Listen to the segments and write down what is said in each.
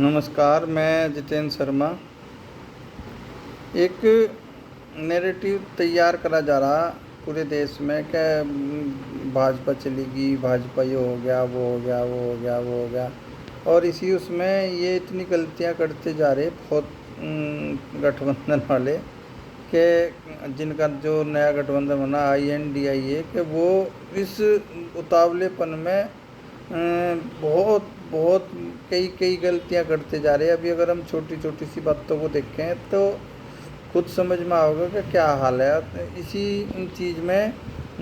नमस्कार, मैं जितेंद्र शर्मा। एक नैरेटिव तैयार करा जा रहा पूरे देश में कि भाजपा चलेगी, भाजपा ये हो गया, वो हो गया, वो हो गया, वो हो गया। और इसी उसमें ये इतनी गलतियां करते जा रहे बहुत गठबंधन वाले कि जिनका जो नया गठबंधन बना INDIA कि वो इस उतावलेपन में बहुत बहुत कई कई गलतियां करते जा रहे हैं। अभी अगर हम छोटी छोटी सी बातों को देखें तो खुद समझ में आओगे कि क्या हाल है। इसी चीज़ में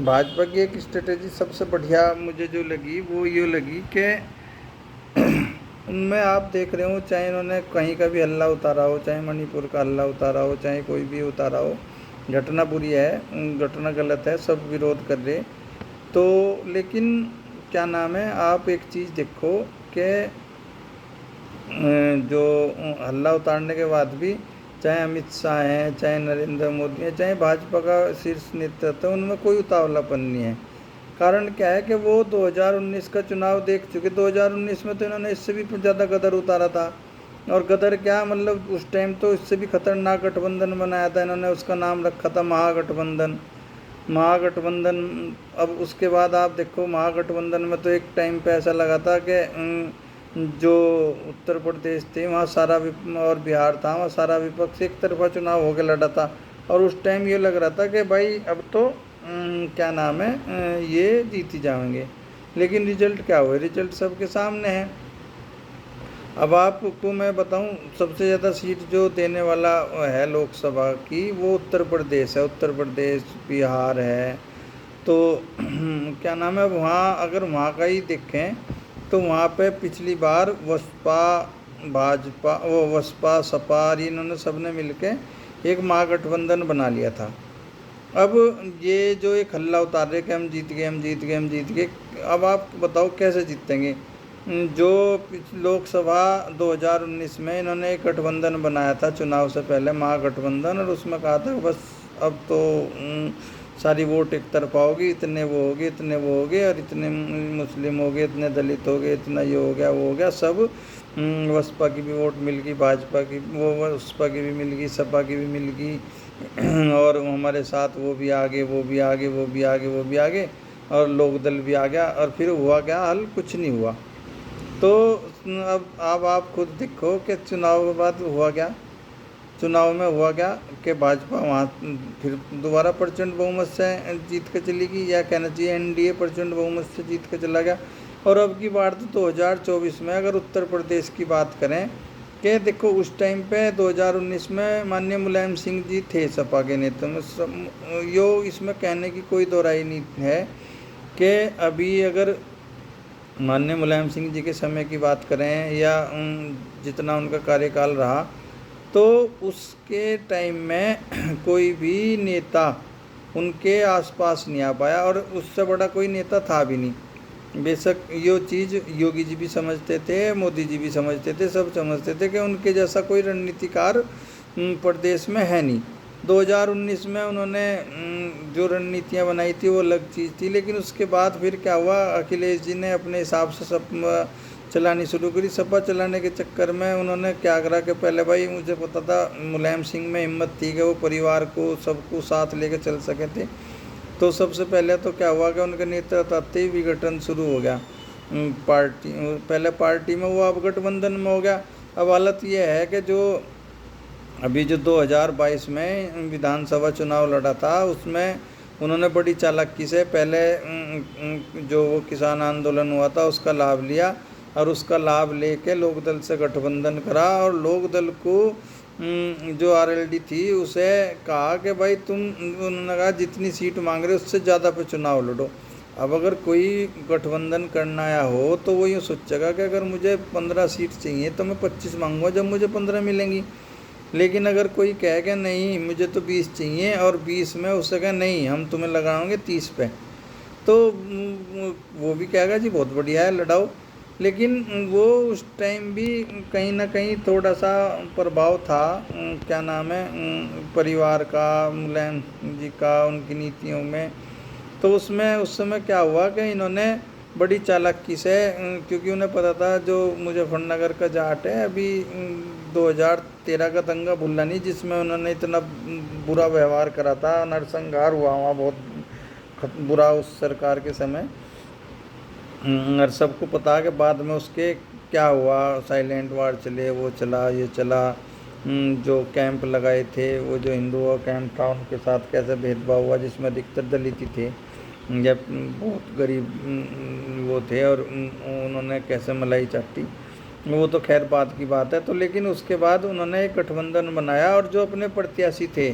भाजपा की एक स्ट्रेटेजी सबसे बढ़िया मुझे जो लगी वो ये लगी कि उनमें आप देख रहे हो, चाहे इन्होंने कहीं का भी हल्ला उतारा हो, चाहे मणिपुर का हल्ला उतारा हो, चाहे कोई भी उतारा हो, घटना बुरी है, घटना गलत है, सब विरोध कर रहे। तो लेकिन क्या नाम है, आप एक चीज़ देखो कि जो हल्ला उतारने के बाद भी चाहे अमित शाह हैं, चाहे नरेंद्र मोदी हैं, चाहे भाजपा का शीर्ष नेतृत्व है, उनमें कोई उतावलापन नहीं है। कारण क्या है कि वो 2019 का चुनाव देख चुके। 2019 में तो इन्होंने इससे भी ज़्यादा गदर उतारा था। और गदर क्या, मतलब उस टाइम तो इससे भी खतरनाक गठबंधन बनाया था इन्होंने, उसका नाम रखा था महागठबंधन। महागठबंधन। अब उसके बाद आप देखो, महागठबंधन में तो एक टाइम पे ऐसा लगा था कि जो उत्तर प्रदेश थे वहाँ सारा और बिहार था, वहाँ सारा विपक्ष एक तरफा चुनाव होकर लड़ा था। और उस टाइम ये लग रहा था कि भाई अब तो क्या नाम है, ये जीत जाएंगे। लेकिन रिजल्ट क्या हुए, रिजल्ट सबके सामने है। अब आपको मैं बताऊं, सबसे ज़्यादा सीट जो देने वाला है लोकसभा की वो उत्तर प्रदेश है। उत्तर प्रदेश, बिहार है। तो क्या नाम है, वहाँ अगर वहाँ का ही देखें तो वहाँ पे पिछली बार बसपा, भाजपा, वो बसपा, सपा, इन्होंने सबने मिलके एक महागठबंधन बना लिया था। अब ये जो एक हल्ला उतार रहे कि हम जीत गए, हम जीत गए, हम जीत गए। अब आप बताओ कैसे जीतेंगे। जो लोकसभा 2019 में इन्होंने एक गठबंधन बनाया था चुनाव से पहले, महागठबंधन, और उसमें कहा था बस अब तो सारी वोट एक तरफा होगी, इतने वो हो गए, इतने वो हो गए, और इतने मुस्लिम हो गए, इतने दलित हो गए, इतना ये हो गया, वो हो गया। सब बसपा की भी वोट मिल गई, भाजपा की वो बसपा की भी मिल गई, सपा की भी मिल गई, और हमारे साथ वो भी आगे, वो भी आगे, वो भी आगे, वो भी आगे, और लोक दल भी आ गया। और फिर हुआ क्या, हल कुछ नहीं हुआ। तो अब आप खुद देखो कि चुनाव के बाद हुआ क्या। चुनाव में हुआ क्या कि भाजपा वहाँ फिर दोबारा प्रचंड बहुमत से जीत के चली गई, या कहना चाहिए NDA प्रचंड बहुमत से जीत के चला गया। और अब की बार तो 2024 में अगर उत्तर प्रदेश की बात करें कि देखो, उस टाइम पे 2019 में माननीय मुलायम सिंह जी थे सपा के नेतृत्व में। यो इसमें कहने की कोई दोहराई नहीं है कि अभी अगर माननीय मुलायम सिंह जी के समय की बात करें या जितना उनका कार्यकाल रहा, तो उसके टाइम में कोई भी नेता उनके आसपास नहीं आ पाया, और उससे बड़ा कोई नेता था भी नहीं। बेशक ये चीज़ योगी जी भी समझते थे, मोदी जी भी समझते थे, सब समझते थे कि उनके जैसा कोई रणनीतिकार प्रदेश में है नहीं। 2019 में उन्होंने जो रणनीतियाँ बनाई थी वो अलग चीज़ थी। लेकिन उसके बाद फिर क्या हुआ, अखिलेश जी ने अपने हिसाब से सब चलानी शुरू करी। सपा चलाने के चक्कर में उन्होंने क्या करा कि पहले भाई, मुझे पता था मुलायम सिंह में हिम्मत थी कि वो परिवार को सबको साथ लेके चल सके थे। तो सबसे पहले तो क्या हुआ कि उनके नेतृत्व आते ही विघटन शुरू हो गया पार्टी। पहले पार्टी में वो, अब गठबंधन में हो गया। अब हालत ये है कि जो अभी जो 2022 में विधानसभा चुनाव लड़ा था उसमें उन्होंने बड़ी चालाकी से पहले जो वो किसान आंदोलन हुआ था उसका लाभ लिया, और उसका लाभ लेके लोकदल से गठबंधन करा। और लोकदल को जो RLD थी उसे कहा कि भाई तुम, उन्होंने कहा जितनी सीट मांग रहे हो उससे ज़्यादा पे चुनाव लड़ो। अब अगर कोई गठबंधन करना आया हो तो वो यूँ सोचेगा कि अगर मुझे 15 सीट चाहिए तो मैं 25 मांगूंगा जब मुझे 15 मिलेंगी। लेकिन अगर कोई कहे कि नहीं मुझे तो 20 चाहिए, और 20 में उससे कहे नहीं हम तुम्हें लगाएंगे 30 पे, तो वो भी कहेगा जी बहुत बढ़िया है, लड़ाओ। लेकिन वो उस टाइम भी कहीं ना कहीं थोड़ा सा प्रभाव था, क्या नाम है, परिवार का, मुलायम जी का, उनकी नीतियों में। तो उसमें उस समय क्या हुआ कि इन्होंने बड़ी चालाकी से, क्योंकि उन्हें पता था जो मुजफ्फरनगर का जाट है अभी 2013 का दंगा भूला नहीं, जिसमें उन्होंने इतना बुरा व्यवहार करा था, नरसंहार हुआ वहाँ बहुत बुरा उस सरकार के समय। और सबको पता है कि बाद में उसके क्या हुआ, साइलेंट वार चले, वो चला, ये चला। जो कैंप लगाए थे, वो जो हिंदुओं का कैंप था उनके साथ कैसे भेदभाव हुआ, जिसमें अधिकतर दलित ही थे, जब बहुत गरीब वो थे, और उन्होंने कैसे मलाई चाटी, वो तो खैर बात की बात है। तो लेकिन उसके बाद उन्होंने एक गठबंधन बनाया और जो अपने प्रत्याशी थे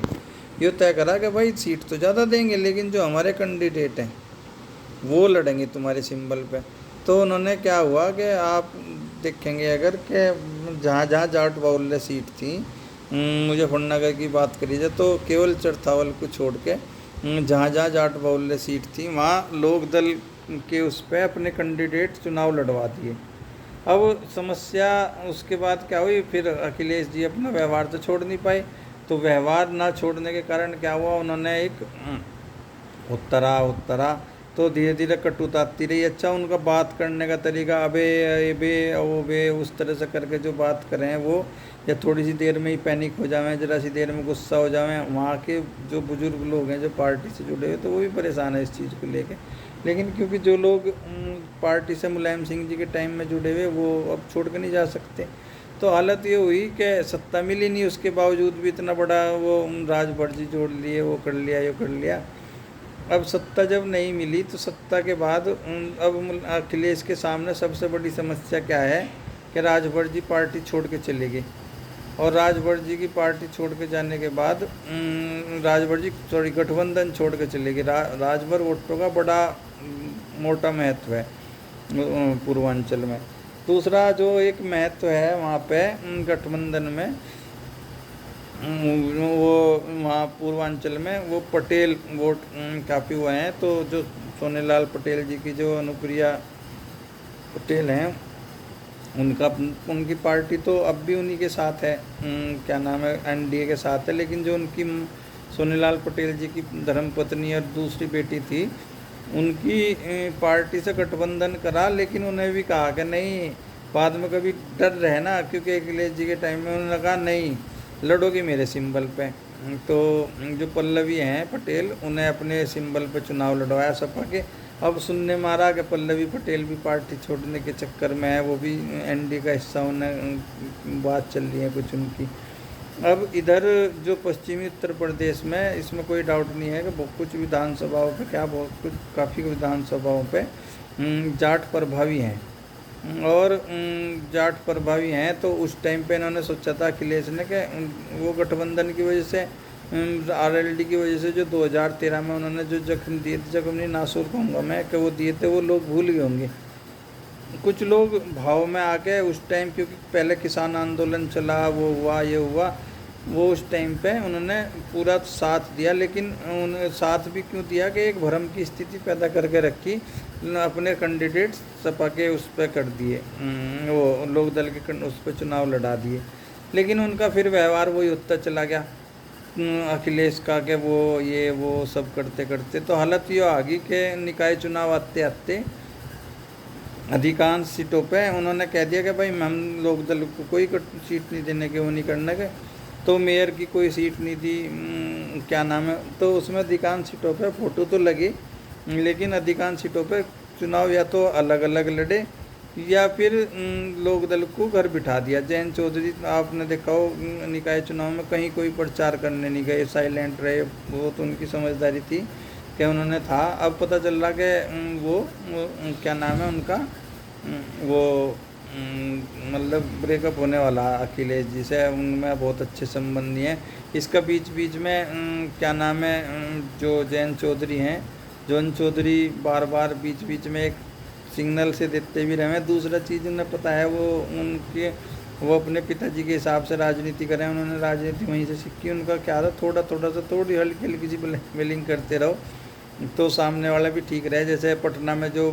ये तय करा कि भाई सीट तो ज़्यादा देंगे लेकिन जो हमारे कैंडिडेट हैं वो लड़ेंगे तुम्हारे सिंबल पे। तो उन्होंने क्या हुआ कि आप देखेंगे अगर कि जहाँ जहाँ जाट बाहुल्य सीट थी, मुजफ्फरनगर की बात करी जाए तो केवल चरथावल को छोड़ के जहाँ जहाँ जाट बाहुल्य सीट थी वहाँ लोक दल के उस पर अपने कैंडिडेट चुनाव लड़वा दिए। अब समस्या उसके बाद क्या हुई, फिर अखिलेश जी अपना व्यवहार तो छोड़ नहीं पाए। तो व्यवहार ना छोड़ने के कारण क्या हुआ, उन्होंने एक उत्तरा तो धीरे धीरे कटुता आती रही। अच्छा, उनका बात करने का तरीका अबे अबे ओ बे उस तरह से करके जो बात कर रहे हैं वो, या थोड़ी सी देर में ही पैनिक हो जाएं, ज़रा सी देर में गुस्सा हो जाएं। वहाँ के जो बुजुर्ग लोग हैं जो पार्टी से जुड़े हुए तो वो भी परेशान है इस चीज़ को लेके। लेकिन क्योंकि जो लोग पार्टी से मुलायम सिंह जी के टाइम में जुड़े हुए वो अब छोड़ के नहीं जा सकते। तो हालत ये हुई कि सत्ता मिली नहीं, उसके बावजूद भी इतना बड़ा वो राजभर जी जोड़ लिए, वो कर लिया, ये कर लिया। अब सत्ता जब नहीं मिली तो सत्ता के बाद अब अखिलेश के सामने सबसे बड़ी समस्या क्या है कि राजभर जी पार्टी छोड़ के चले गए। और राजभर जी की पार्टी छोड़ के जाने के बाद राजभर जी गठबंधन छोड़ के चले गए। राजभर वोटों का बड़ा मोटा महत्व है पूर्वांचल में। दूसरा जो एक महत्व है वहाँ पे गठबंधन में, वो वहाँ पूर्वांचल में वो पटेल वोट काफ़ी हुए हैं। तो जो सोनेलाल पटेल जी की जो अनुप्रिया पटेल हैं उनकी पार्टी तो अब भी उन्हीं के साथ है, क्या नाम है, एनडीए के साथ है। लेकिन जो उनकी सोनेलाल पटेल जी की धर्मपत्नी और दूसरी बेटी थी उनकी पार्टी से गठबंधन करा, लेकिन उन्हें भी कहा कि नहीं, बाद में कभी डर रहे ना, क्योंकि अखिलेश जी के टाइम में उन्होंने कहा नहीं लड़ोगे मेरे सिंबल पे। तो जो पल्लवी हैं पटेल उन्हें अपने सिंबल पे चुनाव लड़वाया सपा के। अब सुनने में आ रहा कि पल्लवी पटेल भी पार्टी छोड़ने के चक्कर में है, वो भी एनडी का हिस्सा उन्हें बात चल रही है कुछ उनकी। अब इधर जो पश्चिमी उत्तर प्रदेश में, इसमें कोई डाउट नहीं है कि कुछ विधानसभाओं पे, क्या बहुत कुछ काफ़ी विधानसभाओं पे जाट प्रभावी हैं और जाट प्रभावी हैं। तो उस टाइम पे इन्होंने सोचा था अखिलेश ने कि वो गठबंधन की वजह से, आरएलडी की वजह से जो 2013 में उन्होंने जो जख्म दिए थे, जख्म नहीं नासूर कहूँगा मैं, कि वो दिए थे वो लोग भूल गए होंगे। कुछ लोग भाव में आके उस टाइम, क्योंकि पहले किसान आंदोलन चला, वो हुआ, ये हुआ, वो उस टाइम पे उन्होंने पूरा साथ दिया। लेकिन उन्होंने साथ भी क्यों दिया कि एक भ्रम की स्थिति पैदा करके रखी, अपने कैंडिडेट सपा के उस पर कर दिए, वो लोक दल के उस पर चुनाव लड़ा दिए। लेकिन उनका फिर व्यवहार वही होता चला गया अखिलेश का, कि वो ये वो सब करते करते तो हालत ये आ गई कि निकाय चुनाव आते आते अधिकांश सीटों पे उन्होंने कह दिया कि भाई हम लोक दल को कोई सीट नहीं देने के, वो नहीं करने के। तो मेयर की कोई सीट नहीं थी, क्या नाम है, तो उसमें अधिकांश सीटों पे फोटो तो लगी, लेकिन अधिकांश सीटों पे चुनाव या तो अलग अलग लड़े या फिर लोक दल को घर बिठा दिया। जयंत चौधरी आपने देखा हो निकाय चुनाव में कहीं कोई प्रचार करने नहीं गए, साइलेंट रहे। वो तो उनकी समझदारी थी कि उन्होंने था। अब पता चल रहा कि वो क्या नाम है उनका, वो मतलब ब्रेकअप होने वाला अखिलेश जी से, उनमें बहुत अच्छे संबंध नहीं है। इसका बीच बीच में क्या नाम है, जो जयंत चौधरी हैं, जयंत चौधरी बार बार बीच बीच में एक सिग्नल से देते भी रहे। दूसरा चीज़ उन्हें पता है वो अपने पिताजी के हिसाब से राजनीति करें, उन्होंने राजनीति वहीं से सीखी। उनका क्या था, थोड़ा सा थोड़ी हल्की हल्की सी ब्लैकमेलिंग करते रहो तो सामने वाला भी ठीक रहे। जैसे पटना में जो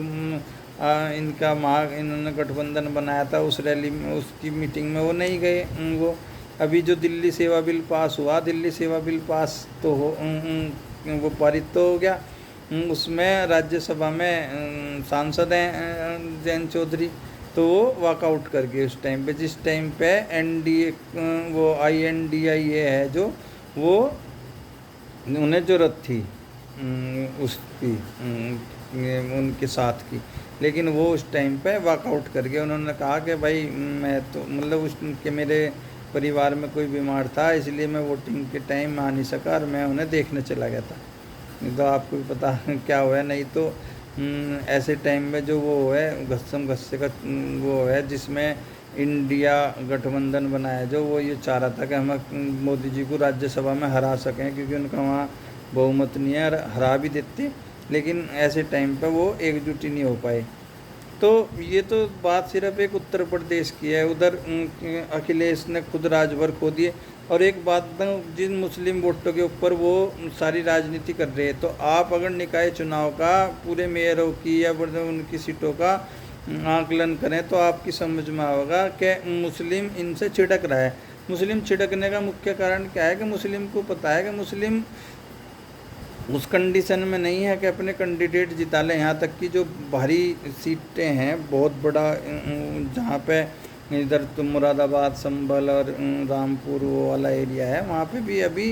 इनका इन्होंने गठबंधन बनाया था, उस रैली में, उसकी मीटिंग में वो नहीं गए। वो अभी जो दिल्ली सेवा बिल पास हुआ, दिल्ली सेवा बिल पास तो वो पारित तो हो गया, उसमें राज्यसभा में सांसद हैं जयंत चौधरी, तो वो वॉकआउट कर गए उस टाइम पे, जिस टाइम पे एनडीए वो INDIA है जो, वो उन्हें ज़रूरत थी उसकी उनके साथ की, लेकिन वो उस टाइम पे वॉकआउट कर गए। उन्होंने कहा कि भाई मैं तो मतलब उसके मेरे परिवार में कोई बीमार था, इसलिए मैं वोटिंग के टाइम आ नहीं सका और मैं उन्हें देखने चला गया था। नहीं तो आपको भी पता क्या हुआ है, नहीं तो ऐसे टाइम में जो वो है घस्सम घस्से का वो है जिसमें इंडिया गठबंधन बनाया, जो वो ये चाह रहा था कि हम मोदी जी को राज्यसभा में हरा सकें, क्योंकि उनका वहाँ बहुमत नहीं है, और हरा भी देते, लेकिन ऐसे टाइम पे वो एकजुट ही नहीं हो पाए। तो ये तो बात सिर्फ एक उत्तर प्रदेश की है, उधर अखिलेश ने खुद राजभर खो दिए। और एक बात बताऊं, जिन मुस्लिम वोटों के ऊपर वो सारी राजनीति कर रहे हैं, तो आप अगर निकाय चुनाव का पूरे मेयरों की या उनकी सीटों का आकलन करें तो आपकी समझ में आएगा कि मुस्लिम इनसे छिड़क रहा है। मुस्लिम छिड़कने का मुख्य कारण क्या है कि मुस्लिम को पता है कि मुस्लिम उस कंडीशन में नहीं है कि अपने कैंडिडेट जिता लें। यहाँ तक कि जो भारी सीटें हैं बहुत बड़ा, जहाँ पे इधर तो मुरादाबाद, संभल और रामपुर वो वाला एरिया है, वहाँ पे भी अभी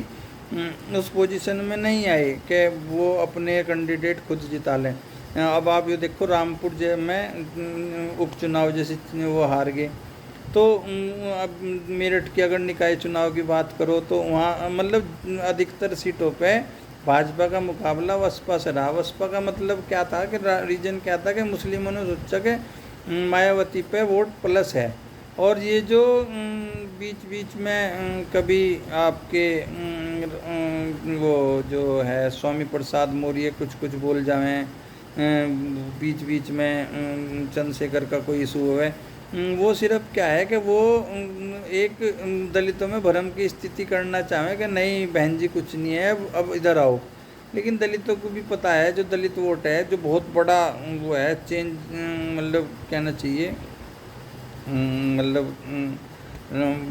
उस पोजीशन में नहीं आए कि वो अपने कैंडिडेट खुद जिता लें। अब आप ये देखो रामपुर में उपचुनाव जैसे वो हार गए, तो अब मेरठ की अगर निकाय चुनाव की बात करो तो वहाँ मतलब अधिकतर सीटों पे भाजपा का मुकाबला बसपा से रहा। बसपा का मतलब क्या था कि रीजन क्या था कि मुस्लिमों ने सोचा कि मायावती पे वोट प्लस है, और ये जो बीच बीच में कभी आपके वो जो है स्वामी प्रसाद मौर्य कुछ कुछ बोल जाएं, बीच बीच में चंद्रशेखर का कोई इशू हुए, वो सिर्फ क्या है कि वो एक दलितों में भ्रम की स्थिति करना चाहें कि नहीं बहन जी कुछ नहीं है, अब इधर आओ। लेकिन दलितों को भी पता है, जो दलित वोट है जो बहुत बड़ा वो है चेंज, मतलब कहना चाहिए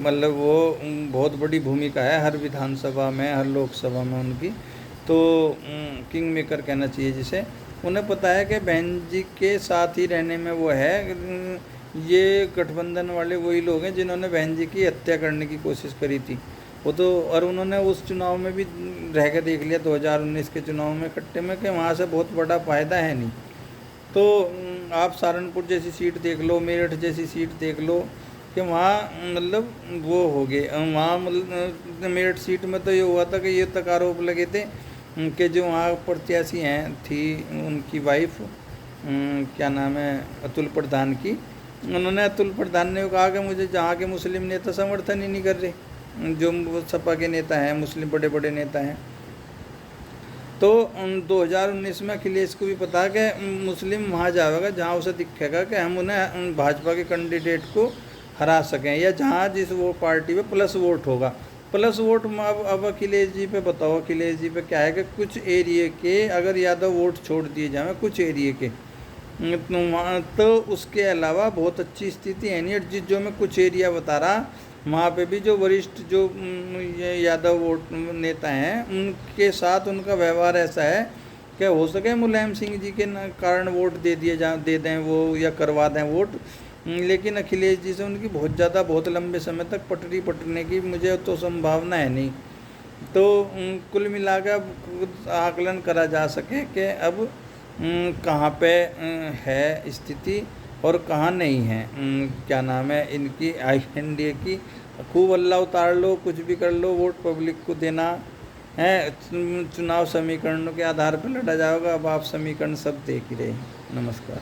मतलब वो बहुत बड़ी भूमिका है हर विधानसभा में, हर लोकसभा में उनकी, तो किंग मेकर कहना चाहिए जिसे। उन्हें पता है कि बहन जी के साथ ही रहने में वो है, ये गठबंधन वाले वही लोग हैं जिन्होंने बहन जी की हत्या करने की कोशिश करी थी। वो तो, और उन्होंने उस चुनाव में भी रह के देख लिया 2019 के चुनाव में इकट्ठे में, कि वहाँ से बहुत बड़ा फायदा है नहीं। तो आप सहारनपुर जैसी सीट देख लो, मेरठ जैसी सीट देख लो, कि वहाँ मतलब वो हो गए वहाँ, मतलब मेरठ सीट में तो ये हुआ था कि ये तक आरोप लगे थे कि जो वहाँ प्रत्याशी हैं थी उनकी वाइफ क्या नाम है अतुल प्रधान की, उन्होंने अतुल प्रधान ने कहा कि मुझे जहाँ के मुस्लिम नेता समर्थन ही नहीं कर रहे, जो सपा के नेता हैं मुस्लिम बड़े बड़े नेता हैं। तो 2019 में अखिलेश को भी पता है कि मुस्लिम वहाँ जाएगा जहाँ उसे दिखेगा कि हम उन्हें भाजपा के कैंडिडेट को हरा सकें, या जहाँ जिस वो पार्टी पे प्लस वोट होगा। प्लस वोट अब अखिलेश जी पे बताओ, अखिलेश जी पे क्या है कि कुछ एरिए के अगर यादव वोट छोड़ दिए जाए कुछ एरिए के, तो उसके अलावा बहुत अच्छी स्थिति है नहीं। जिस जो मैं कुछ एरिया बता रहा वहाँ पे भी जो वरिष्ठ जो यादव वोट नेता हैं उनके साथ उनका व्यवहार ऐसा है कि हो सके मुलायम सिंह जी के कारण वोट दे दें वो, या करवा दें वोट, लेकिन अखिलेश जी से उनकी बहुत ज़्यादा बहुत लंबे समय तक पटरी पटने की मुझे तो संभावना है नहीं। तो कुल मिलाकर आकलन करा जा सके कि अब कहाँ पे है स्थिति और कहाँ नहीं है, क्या नाम है इनकी INDA की। खूब अल्लाह उतार लो, कुछ भी कर लो, वोट पब्लिक को देना है। चुनाव समीकरणों के आधार पर लड़ा जाएगा। अब आप समीकरण सब देख ही रहे हैं। नमस्कार।